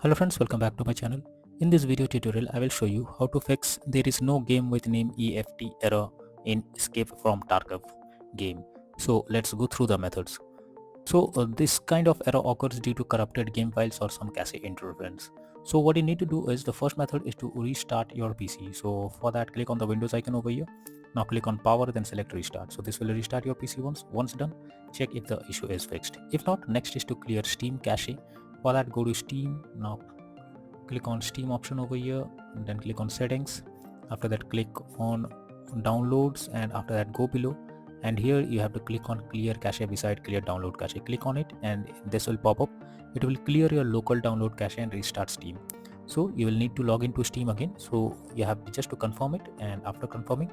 Hello friends, welcome back to my channel. In this video tutorial, I will show you how to fix there is no game with name EFT error in Escape from Tarkov game. So let's go through the methods. So this kind of error occurs due to corrupted game files or some cache interference. So what you need to do is the first method is to restart your PC. So for that, click on the Windows icon over here. Now click on power, then select restart. So this will restart your PC once. Once done, check if the issue is fixed. If not, next is to clear Steam cache. For that, go to Steam. Now click on Steam option over here, and then click on settings. After that, click on downloads, and after that go below, and here you have to click on clear cache beside clear download cache. Click on it and this will pop up. It will clear your local download cache and restart Steam. So you will need to log into Steam again. So you have just to confirm it, and after confirming,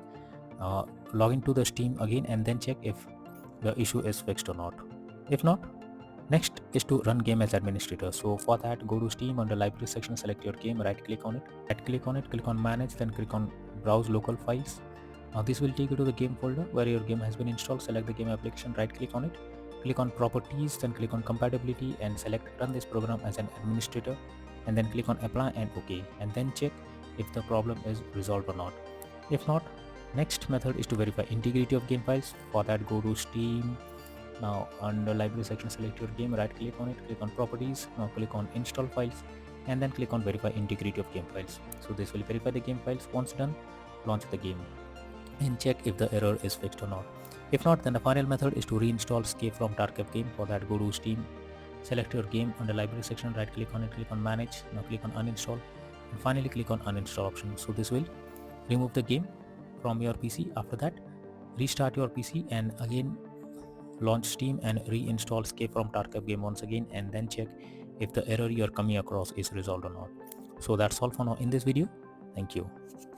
log into the Steam again and then check if the issue is fixed or not. If not, next is to run game as administrator. So for that, go to Steam, under library section, select your game, right click on it, click on manage, then click on browse local files. Now this will take you to the game folder where your game has been installed. Select the game application, right click on it, click on properties, then click on compatibility and select run this program as an administrator, and then click on apply and OK, and then check if the problem is resolved or not. If not, next method is to verify integrity of game files. For that, go to Steam. Now under library section, select your game, right click on it, click on properties, now click on install files, and then click on verify integrity of game files. So this will verify the game files. Once done, launch the game and check if the error is fixed or not. If not, then the final method is to reinstall Escape from Tarkov game. For that, go to Steam, select your game, under library section, right click on it, click on manage, now click on uninstall, and finally click on uninstall option. So this will remove the game from your PC. After that, restart your PC and again launch Steam and reinstall Escape from Tarkov game once again, and then check if the error you're coming across is resolved or not. So that's all for now in this video. Thank you.